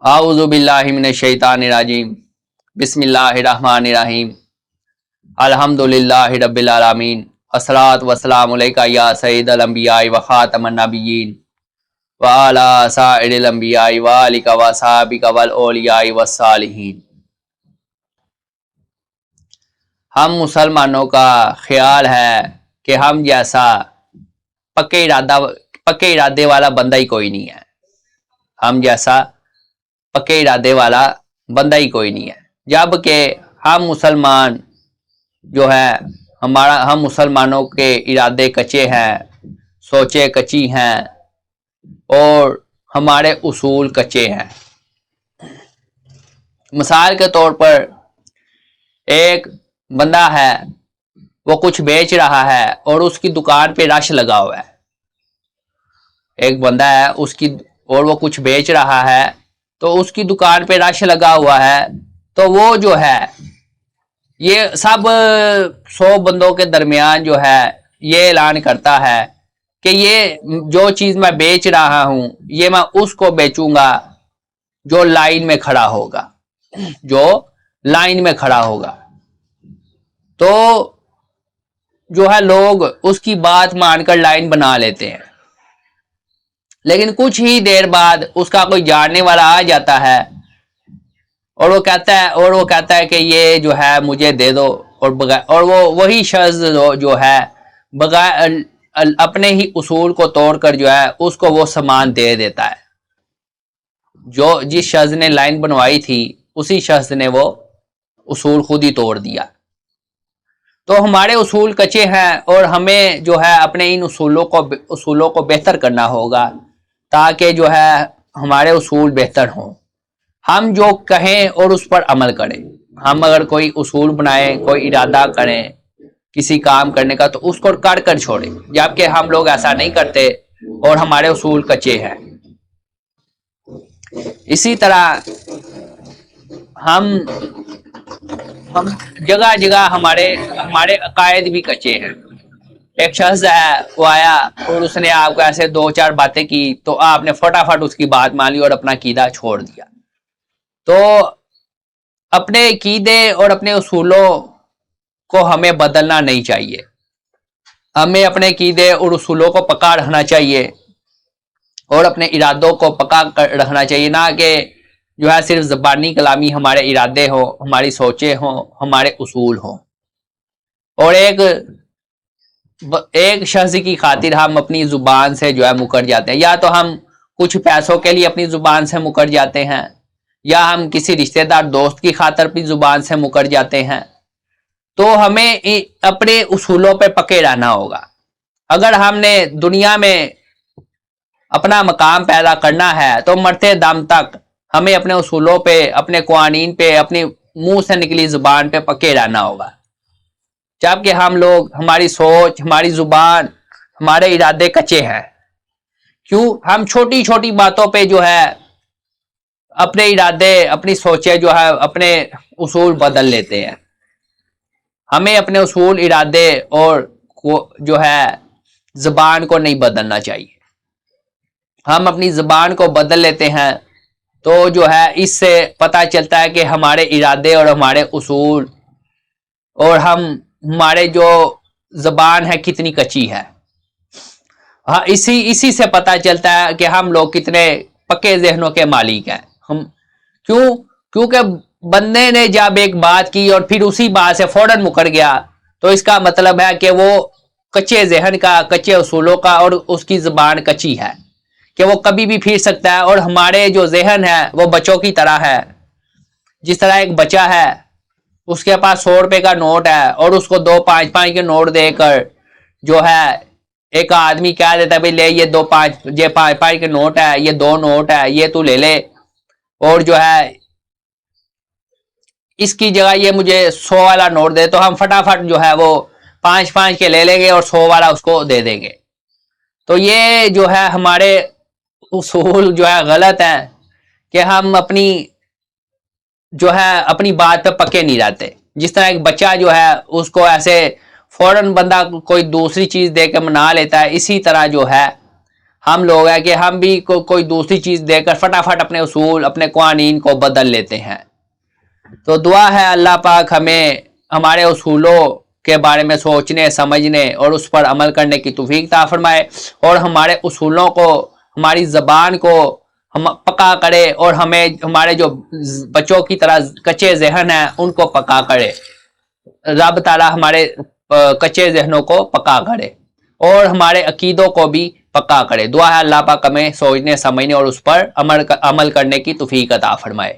اعوذ باللہ من الشیطان الرجیم بسم اللہ الرحمن الرحیم الحمدللہ رب العالمین الصلاۃ والسلام علیکہ یا سید الانبیاء و خاتم النبیین وعلی سائر الانبیاء وآلک وصحابک والاولیاء والصالحین۔ ہم مسلمانوں کا خیال ہے کہ ہم جیسا پکے ارادے والا بندہ ہی کوئی نہیں ہے۔ ہم جیسا پکے ارادے والا بندہ ہی کوئی نہیں ہے، جبکہ ہم مسلمان جو ہے ہم مسلمانوں کے ارادے کچے ہیں، سوچیں کچی ہیں اور ہمارے اصول کچے ہیں۔ مثال کے طور پر ایک بندہ ہے، وہ کچھ بیچ رہا ہے اور اس کی دکان پہ رش لگا ہوا ہے۔ ایک بندہ ہے اور وہ کچھ بیچ رہا ہے تو اس کی دکان پہ رش لگا ہوا ہے، تو وہ جو ہے یہ سب 100 بندوں کے درمیان جو ہے یہ اعلان کرتا ہے کہ یہ جو چیز میں بیچ رہا ہوں یہ میں اس کو بیچوں گا جو لائن میں کھڑا ہوگا، تو جو ہے لوگ اس کی بات مان کر لائن بنا لیتے ہیں، لیکن کچھ ہی دیر بعد اس کا کوئی جاننے والا آ جاتا ہے اور وہ کہتا ہے کہ یہ جو ہے مجھے دے دو، اور وہی شخص جو ہے بغیر اپنے ہی اصول کو توڑ کر جو ہے اس کو وہ سامان دے دیتا ہے۔ جس شخص نے لائن بنوائی تھی اسی شخص نے وہ اصول خود ہی توڑ دیا۔ تو ہمارے اصول کچے ہیں اور ہمیں جو ہے اپنے ان اصولوں کو بہتر کرنا ہوگا تاکہ جو ہے ہمارے اصول بہتر ہوں۔ ہم جو کہیں اور اس پر عمل کریں۔ ہم اگر کوئی اصول بنائیں، کوئی ارادہ کریں کسی کام کرنے کا، تو اس کو کر چھوڑیں، جبکہ ہم لوگ ایسا نہیں کرتے اور ہمارے اصول کچے ہیں۔ اسی طرح ہم جگہ جگہ ہمارے عقائد بھی کچے ہیں۔ ایک شخص ہے، وہ آیا اور اس نے آپ کو ایسے 2-4 باتیں کی تو آپ نے فٹافٹ اس کی بات مان لی اور اپنا عقیدہ چھوڑ دیا۔ تو اپنے عقیدے اور اپنے اصولوں کو ہمیں بدلنا نہیں چاہیے۔ ہمیں اپنے عقیدے اور اصولوں کو پکا رکھنا چاہیے اور اپنے ارادوں کو پکا رکھنا چاہیے، نہ کہ جو ہے صرف زبانی کلامی ہمارے ارادے ہوں، ہماری سوچیں ہوں، ہمارے اصول ہوں۔ اور ایک شخص کی خاطر ہم اپنی زبان سے جو ہے مکر جاتے ہیں، یا تو ہم کچھ پیسوں کے لیے اپنی زبان سے مکر جاتے ہیں، یا ہم کسی رشتہ دار دوست کی خاطر اپنی زبان سے مکر جاتے ہیں۔ تو ہمیں اپنے اصولوں پہ پکے رہنا ہوگا۔ اگر ہم نے دنیا میں اپنا مقام پیدا کرنا ہے تو مرتے دم تک ہمیں اپنے اصولوں پہ، اپنے قوانین پہ، اپنے منہ سے نکلی زبان پہ پکے رہنا ہوگا، جبکہ ہم لوگ، ہماری سوچ، ہماری زبان، ہمارے ارادے کچے ہیں۔ کیوں؟ ہم چھوٹی چھوٹی باتوں پہ جو ہے اپنے ارادے، اپنی سوچیں جو ہے اپنے اصول بدل لیتے ہیں۔ ہمیں اپنے اصول، ارادے اور جو ہے زبان کو نہیں بدلنا چاہیے۔ ہم اپنی زبان کو بدل لیتے ہیں تو جو ہے اس سے پتہ چلتا ہے کہ ہمارے ارادے اور ہمارے اصول اور ہمارے جو زبان ہے کتنی کچی ہے۔ ہاں، اسی سے پتہ چلتا ہے کہ ہم لوگ کتنے پکے ذہنوں کے مالک ہیں۔ کیونکہ بندے نے جب ایک بات کی اور پھر اسی بات سے فوراً مکر گیا تو اس کا مطلب ہے کہ وہ کچے ذہن کا، کچے اصولوں کا، اور اس کی زبان کچی ہے کہ وہ کبھی بھی پھر سکتا ہے۔ اور ہمارے جو ذہن ہے وہ بچوں کی طرح ہے۔ جس طرح ایک بچہ ہے، اس کے پاس 100 روپے کا نوٹ ہے اور اس کو 2 5 کے نوٹ دے کر جو ہے ایک آدمی کہہ دیتا ہے بھئی لے یہ 5 کے نوٹ ہے، یہ 2 نوٹ ہے، یہ تو لے لے، اور جو ہے اس کی جگہ یہ مجھے 100 والا نوٹ دے، تو ہم فٹافٹ جو ہے وہ 5 کے لے لیں گے اور 100 والا اس کو دے دیں گے۔ تو یہ جو ہے ہمارے اصول جو ہے غلط ہیں کہ ہم اپنی بات پہ پکے نہیں رہتے۔ جس طرح ایک بچہ جو ہے اس کو ایسے فوراً بندہ کوئی دوسری چیز دے کے منا لیتا ہے، اسی طرح جو ہے ہم لوگ ہیں کہ ہم بھی کوئی دوسری چیز دے کر فٹافٹ اپنے اصول اپنے قوانین کو بدل لیتے ہیں. تو دعا ہے اللہ پاک ہمیں ہمارے اصولوں کے بارے میں سوچنے سمجھنے اور اس پر عمل کرنے کی توفیق عطا فرمائے، اور ہمارے اصولوں کو ہماری زبان کو ہم پکا کرے، اور ہمیں ہمارے جو بچوں کی طرح کچے ذہن ہیں ان کو پکا کرے. رب تعالی ہمارے کچے ذہنوں کو پکا کرے اور ہمارے عقیدوں کو بھی پکا کرے. دعا ہے اللہ پاک ہمیں سوچنے سمجھنے اور اس پر عمل کرنے کی توفیق عطا فرمائے.